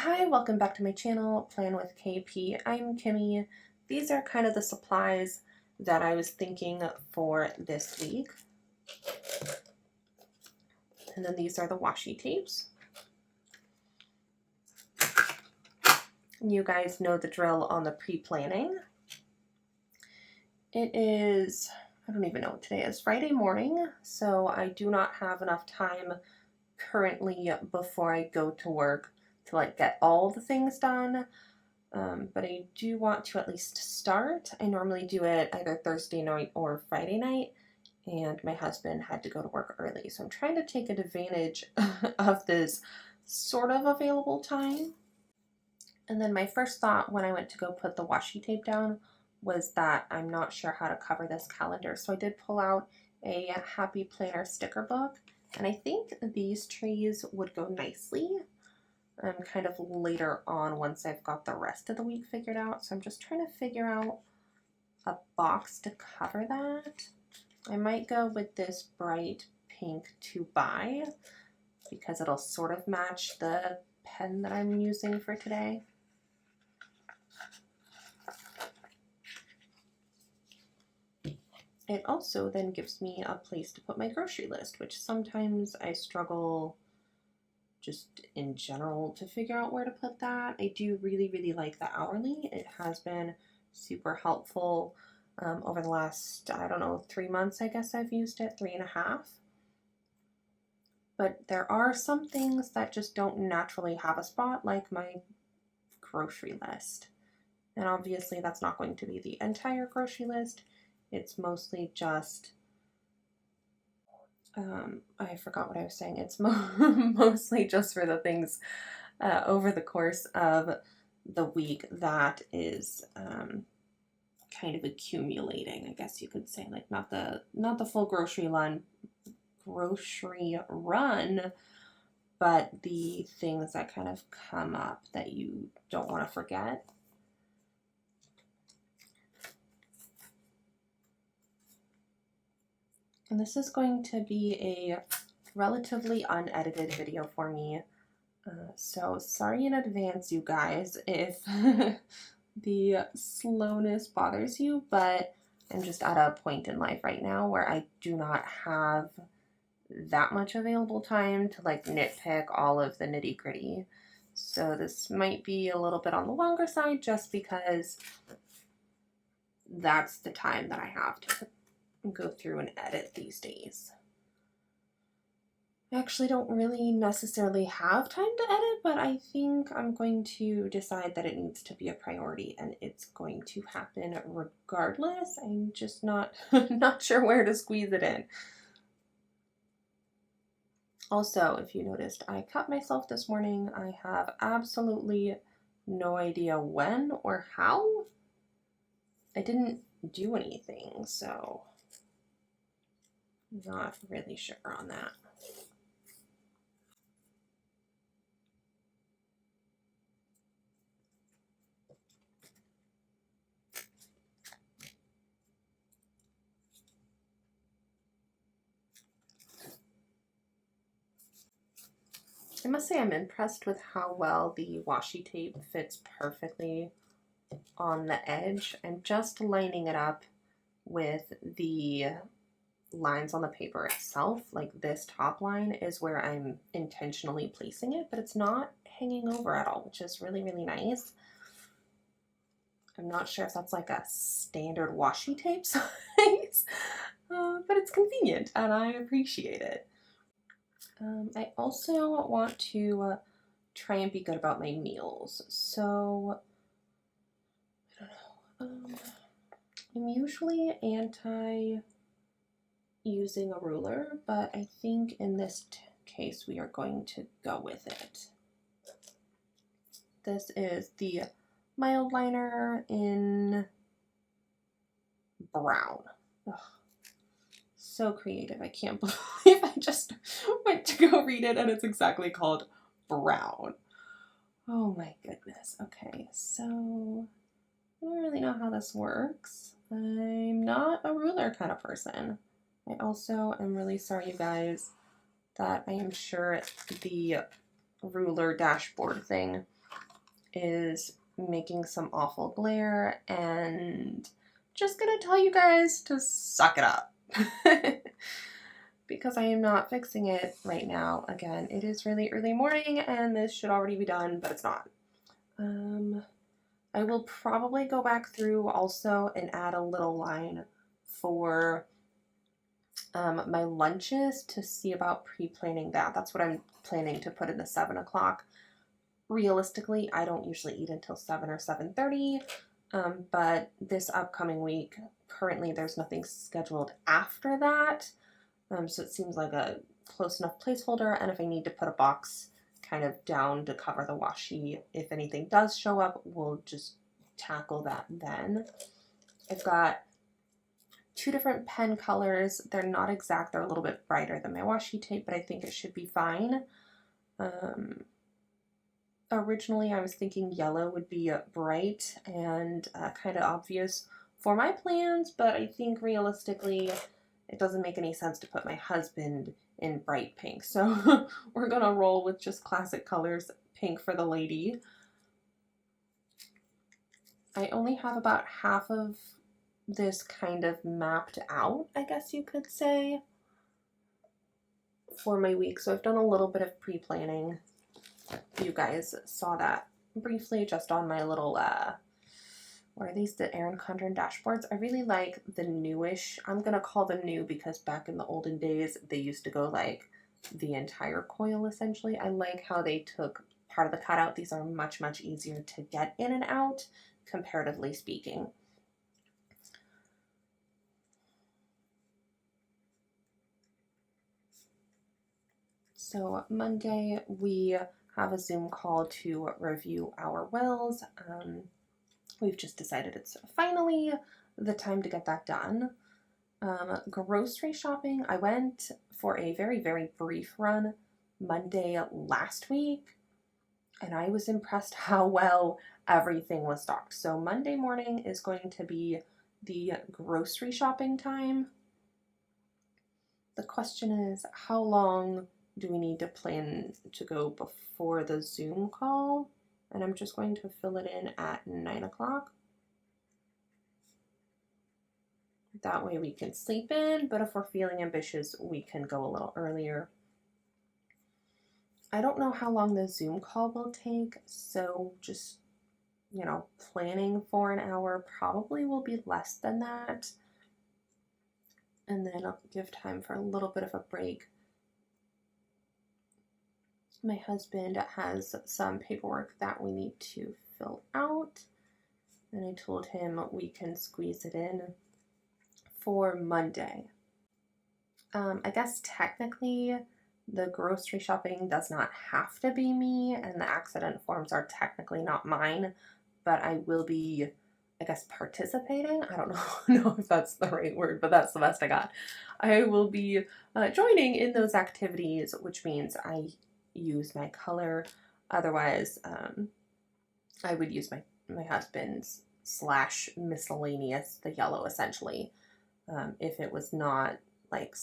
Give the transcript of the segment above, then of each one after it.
Hi, welcome back to my channel, Plan with KP. I'm Kimmy. These are kind of the supplies that I was thinking for this week. And then these are the washi tapes. You guys know the drill on the pre-planning. It is, I don't even know what today is, Friday morning, so I do not have enough time currently before I go to work to get all the things done. But I do want to at least start. I normally do it either Thursday night or Friday night, and my husband had to go to work early. So I'm trying to take advantage of this sort of available time. And then my first thought when I went to go put the washi tape down was that I'm not sure how to cover this calendar. So I did pull out a Happy Planner sticker book, and I think these trees would go nicely kind of later on once I've got the rest of the week figured out. So I'm just trying to figure out a box to cover that. I might go with this bright pink to buy because it'll sort of match the pen that I'm using for today. It also then gives me a place to put my grocery list, which sometimes I struggle just in general to figure out where to put that. I do really like the hourly. It has been super helpful over the last, I don't know, 3 months, I guess I've used it, 3.5. But there are some things that just don't naturally have a spot, like my grocery list. And obviously that's not going to be the entire grocery list. It's mostly just I forgot what I was saying. It's mostly just for the things over the course of the week that is kind of accumulating, I guess you could say. Like not the full grocery run, but the things that kind of come up that you don't want to forget. And this is going to be a relatively unedited video for me. So sorry in advance, you guys, if the slowness bothers you, but I'm just at a point in life right now where I do not have that much available time to nitpick all of the nitty gritty. So this might be a little bit on the longer side just because that's the time that I have to go through and edit these days. I actually don't really necessarily have time to edit, but I think I'm going to decide that it needs to be a priority and it's going to happen regardless. I'm just not sure where to squeeze it in. Also, if you noticed, I cut myself this morning. I have absolutely no idea when or how. I didn't do anything, so not really sure on that. I must say I'm impressed with how well the washi tape fits perfectly on the edge. I'm just lining it up with the lines on the paper itself. Like this top line is where I'm intentionally placing it, but it's not hanging over at all, which is really nice. I'm not sure if that's like a standard washi tape size, but it's convenient and I appreciate it. I also want to try and be good about my meals. So, I don't know. I'm usually anti using a ruler, but I think in this case we are going to go with it. This is the mild liner in brown. Ugh. So creative. I can't believe I just went to go read it and it's exactly called brown. Oh my goodness. Okay, so I don't really know how this works. I'm not a ruler kind of person. I also am really sorry, you guys, that I am sure the ruler dashboard thing is making some awful glare, and just gonna tell you guys to suck it up. Because I am not fixing it right now. Again, it is really early morning and this should already be done, but it's not. I will probably go back through also and add a little line for my lunches to see about pre-planning that. That's what I'm planning to put in the 7 o'clock. Realistically, I don't usually eat until 7 or 7:30, but this upcoming week, currently there's nothing scheduled after that. So it seems like a close enough placeholder, and if I need to put a box kind of down to cover the washi, if anything does show up, we'll just tackle that then. I've got 2 different pen colors. They're not exact, they're a little bit brighter than my washi tape, but I think it should be fine. Originally I was thinking yellow would be bright and kind of obvious for my plans, but I think realistically it doesn't make any sense to put my husband in bright pink. So we're gonna roll with just classic colors, pink for the lady. I only have about half of this kind of mapped out, I guess you could say, for my week. So I've done a little bit of pre-planning. You guys saw that briefly just on my little what are these, the Erin Condren dashboards? I really like the newish. I'm gonna call them new because back in the olden days they used to go like the entire coil essentially. I like how they took part of the cutout. These are much easier to get in and out, comparatively speaking. So Monday we have a Zoom call to review our wills. We've just decided it's finally the time to get that done. Grocery shopping, I went for a very brief run Monday last week, and I was impressed how well everything was stocked. So Monday morning is going to be the grocery shopping time. The question is, how long do we need to plan to go before the Zoom call? And I'm just going to fill it in at 9 o'clock. That way we can sleep in, but if we're feeling ambitious, we can go a little earlier. I don't know how long the Zoom call will take, so just, you know, planning for an hour probably will be less than that. And then I'll give time for a little bit of a break. My husband has some paperwork that we need to fill out, and I told him we can squeeze it in for Monday. I guess technically the grocery shopping does not have to be me, and the accident forms are technically not mine, but I will be, I guess, participating. I don't know if that's the right word, but that's the best I got. I will be joining in those activities, which means I use my color. Otherwise, I would use my husband's / miscellaneous, the yellow essentially, if it was not like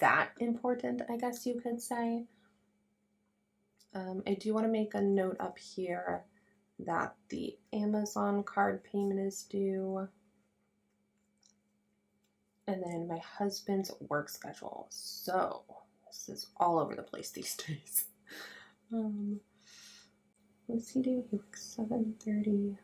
that important, I guess you could say. I do want to make a note up here that the Amazon card payment is due. And then my husband's work schedule. So this is all over the place these days. What does he do? He works 7:30.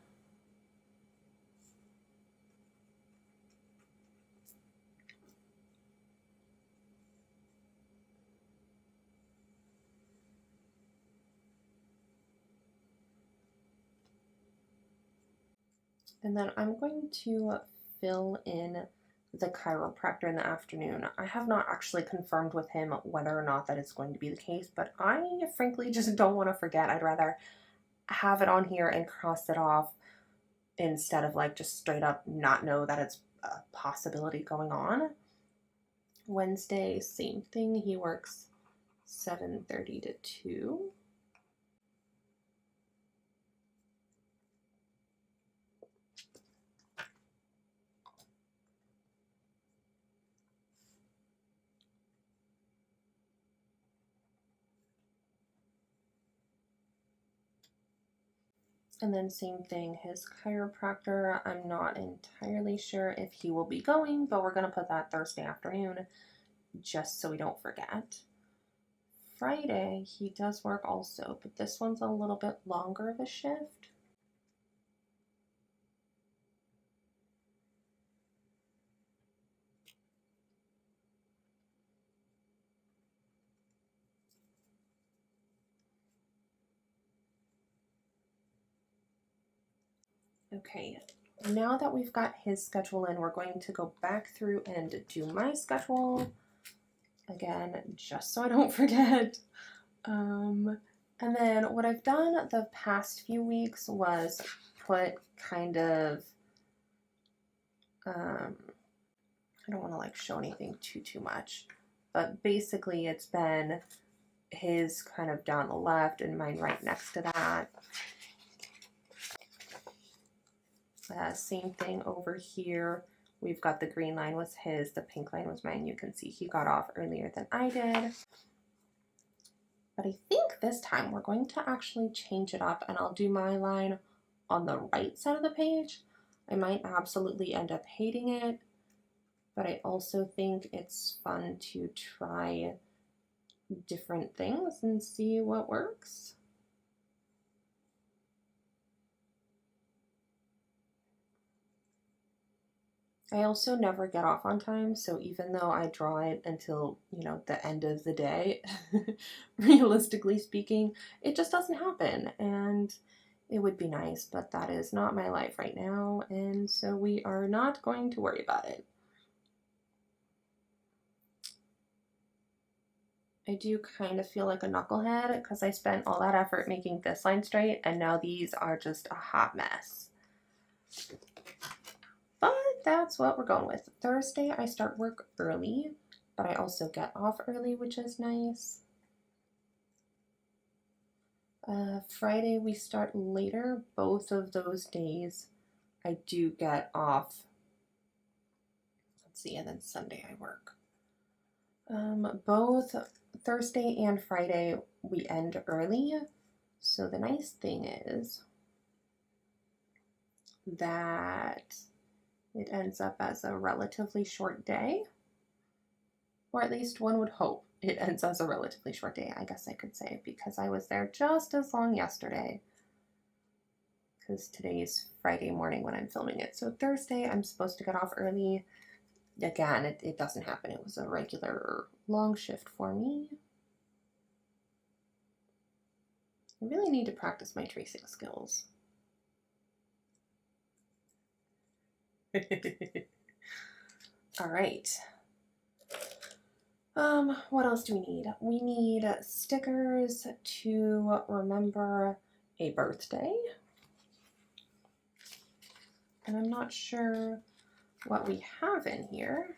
And then I'm going to fill in the chiropractor in the afternoon. I have not actually confirmed with him whether or not that is going to be the case, but I frankly just don't want to forget. I'd rather have it on here and cross it off instead of like just straight up not know that it's a possibility going on. Wednesday, same thing. He works 7:30 to 2. And then same thing, his chiropractor, I'm not entirely sure if he will be going, but we're going to put that Thursday afternoon just so we don't forget. Friday, he does work also, but this one's a little bit longer of a shift. Okay, now that we've got his schedule in, we're going to go back through and do my schedule again, just so I don't forget. And then what I've done the past few weeks was put kind of, I don't want to like show anything too much, but basically it's been his kind of down the left and mine right next to that. Same thing over here. We've got the green line was his, the pink line was mine. You can see he got off earlier than I did. But I think this time we're going to actually change it up and I'll do my line on the right side of the page. I might absolutely end up hating it, but I also think it's fun to try different things and see what works. I also never get off on time, so even though I draw it until, you know, the end of the day, realistically speaking, it just doesn't happen, and it would be nice, but that is not my life right now, and so we are not going to worry about it. I do kind of feel like a knucklehead because I spent all that effort making this line straight, and now these are just a hot mess. But that's what we're going with. Thursday, I start work early, but I also get off early, which is nice. Friday, we start later. Both of those days, I do get off. Let's see, and then Sunday I work. Both Thursday and Friday, we end early. So the nice thing is that it ends up as a relatively short day, or at least one would hope it ends as a relatively short day, I guess I could say, because I was there just as long yesterday, because today is Friday morning when I'm filming it. So Thursday, I'm supposed to get off early. Again, it doesn't happen. It was a regular long shift for me. I really need to practice my tracing skills. All right. What else do we need? We need stickers to remember a birthday. And I'm not sure what we have in here.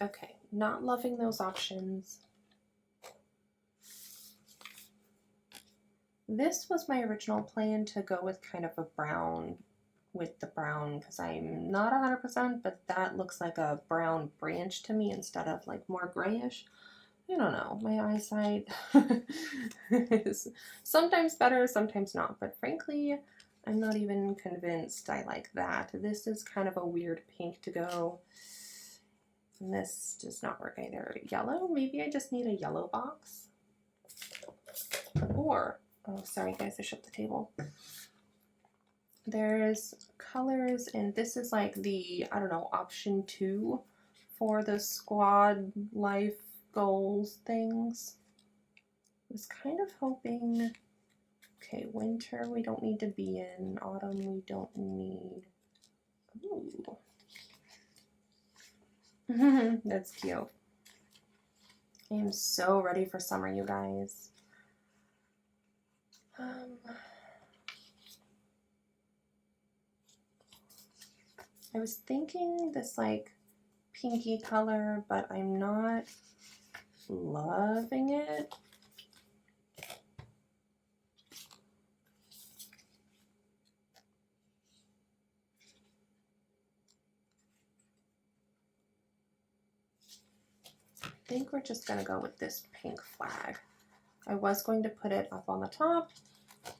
Okay, not loving those options. This was my original plan, to go with kind of a brown with the brown, because I'm not 100%, but that looks like a brown branch to me instead of like more grayish. I don't know, my eyesight is sometimes better, sometimes not, but frankly, I'm not even convinced I like that. This is kind of a weird pink to go, and this does not work either. Yellow, maybe I just need a yellow box. Or, oh, sorry guys, I shook the table. There's colors, and this is like the, I don't know, option 2 for the squad life goals things. I was kind of hoping, okay, winter we don't need to be in, autumn we don't need. Ooh. That's cute. I am so ready for summer, you guys. I was thinking this like pinky color, but I'm not loving it. think we're just gonna go with this pink flag. I was going to put it up on the top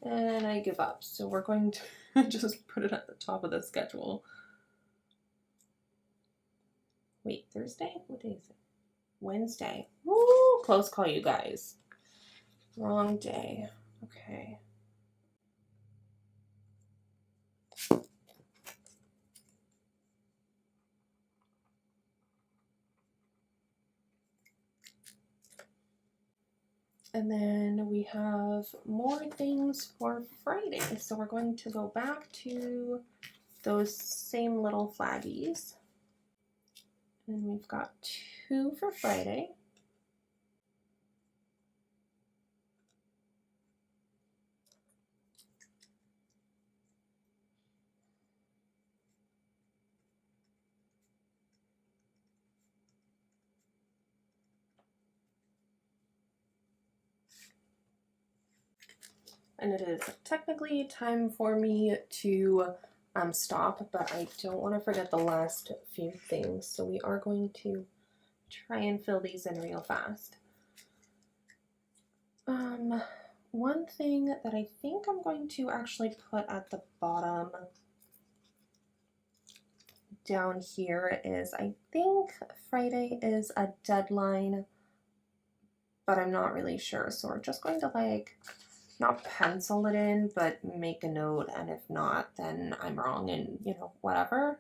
and I give up. So we're going to just put it at the top of the schedule. Wait, Thursday? What day is it? Wednesday. Woo, close call, you guys. Wrong day. Okay. And then we have more things for Friday. So we're going to go back to those same little flaggies. And we've got 2 for Friday. And it is technically time for me to stop, but I don't want to forget the last few things. So we are going to try and fill these in real fast. One thing that I think I'm going to actually put at the bottom down here is, I think Friday is a deadline, but I'm not really sure. So we're just going to like not pencil it in, but make a note, and if not, then I'm wrong and, you know, whatever.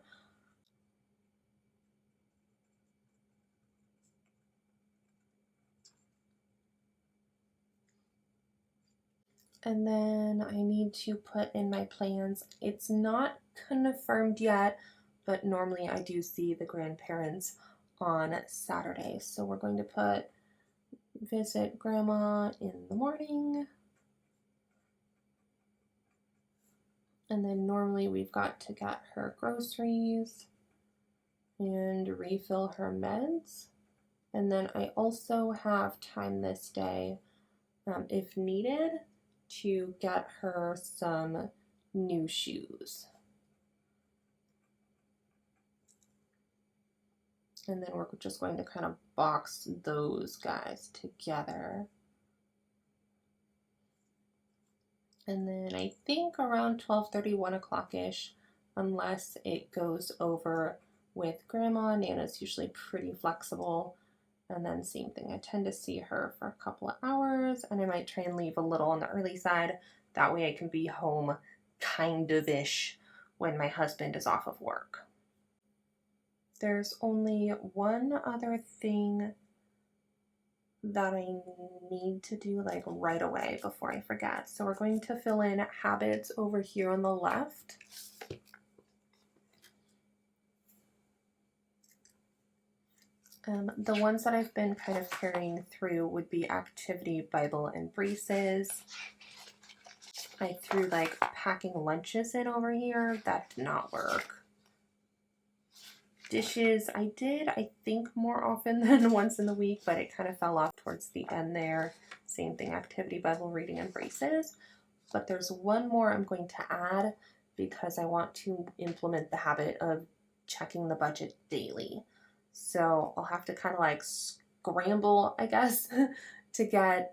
And then I need to put in my plans. It's not confirmed yet, but normally I do see the grandparents on Saturday. So we're going to put visit grandma in the morning. And then normally we've got to get her groceries and refill her meds. And then I also have time this day, if needed, to get her some new shoes. And then we're just going to kind of box those guys together. And then I think around 12:30, 1 o'clock-ish, unless it goes over with grandma. Nana's usually pretty flexible. And then same thing, I tend to see her for a couple of hours, and I might try and leave a little on the early side. That way I can be home kind of-ish when my husband is off of work. There's only one other thing that I need to do like right away before I forget. So we're going to fill in habits over here on the left. The ones that I've been kind of carrying through would be activity, Bible, and braces. I threw like packing lunches in over here. That did not work. Dishes, I did, I think, more often than once in the week, but it kind of fell off towards the end there. Same thing, activity, Bible, reading, and braces. But there's one more I'm going to add because I want to implement the habit of checking the budget daily. So I'll have to kind of like scramble, I guess, to get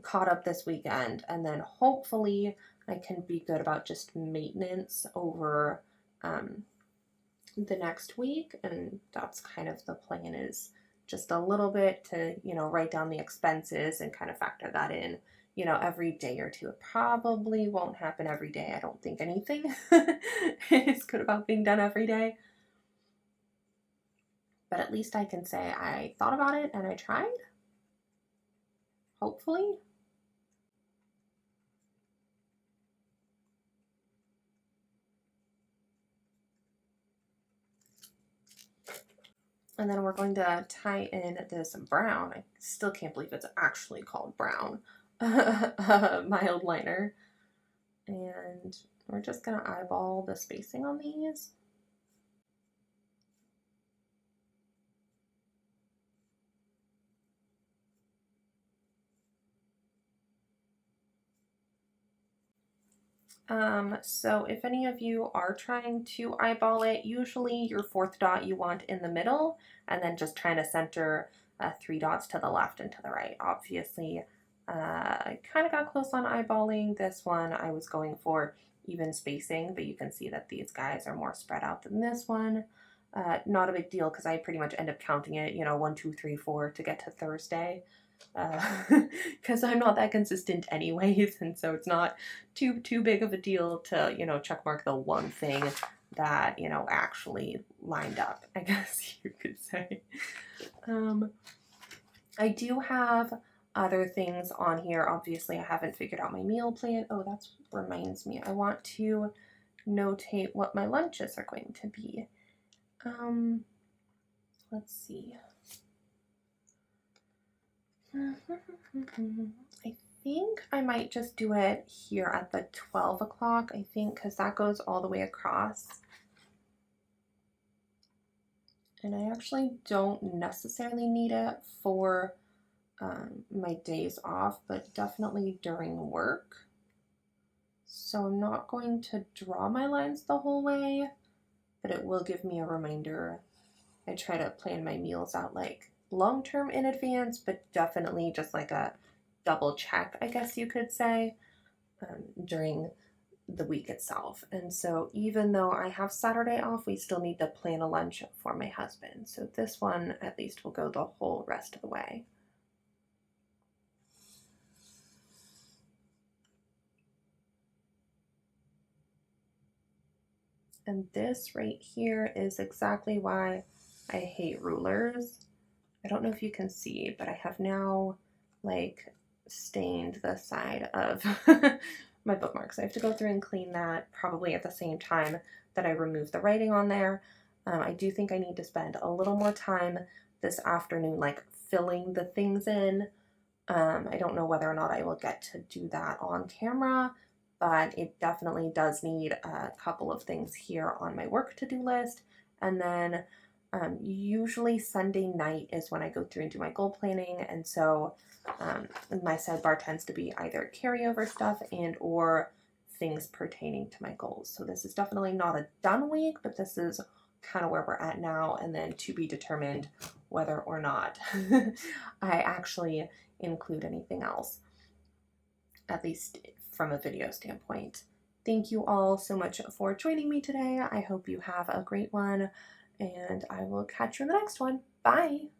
caught up this weekend. And then hopefully I can be good about just maintenance over the next week. And that's kind of the plan, is just a little bit to, you know, write down the expenses and kind of factor that in, you know, every day or two. It probably won't happen every day. I don't think anything is good about being done every day. But at least I can say I thought about it and I tried. Hopefully. And then we're going to tie in this brown. I still can't believe it's actually called brown. Mild liner. And we're just going to eyeball the spacing on these. So if any of you are trying to eyeball it, usually your fourth dot you want in the middle, and then just trying to center 3 dots to the left and to the right. Obviously, I kind of got close on eyeballing. This one I was going for even spacing, but you can see that these guys are more spread out than this one. Not a big deal because I pretty much end up counting it, you know, 1, 2, 3, 4 to get to Thursday. Because I'm not that consistent anyways, and so it's not too big of a deal to, you know, check mark the one thing that, you know, actually lined up, I guess you could say. I do have other things on here. Obviously, I haven't figured out my meal plan. Oh, that reminds me. I want to notate what my lunches are going to be. Let's see. I think I might just do it here at the 12 o'clock, I think, because that goes all the way across. And I actually don't necessarily need it for my days off, but definitely during work. So I'm not going to draw my lines the whole way, but it will give me a reminder. I try to plan my meals out like long term in advance, but definitely just like a double check, I guess you could say, during the week itself. And so even though I have Saturday off, we still need to plan a lunch for my husband. So this one at least will go the whole rest of the way. And this right here is exactly why I hate rulers. I don't know if you can see, but I have now like stained the side of my bookmarks. I have to go through and clean that probably at the same time that I remove the writing on there. I do think I need to spend a little more time this afternoon like filling the things in. I don't know whether or not I will get to do that on camera, but it definitely does need a couple of things here on my work to-do list. And then usually Sunday night is when I go through and do my goal planning, and so my sidebar tends to be either carryover stuff and or things pertaining to my goals. So this is definitely not a done week, but this is kind of where we're at now, and then to be determined whether or not I actually include anything else, at least from a video standpoint. Thank you all so much for joining me today. I hope you have a great one, and I will catch you in the next one. Bye!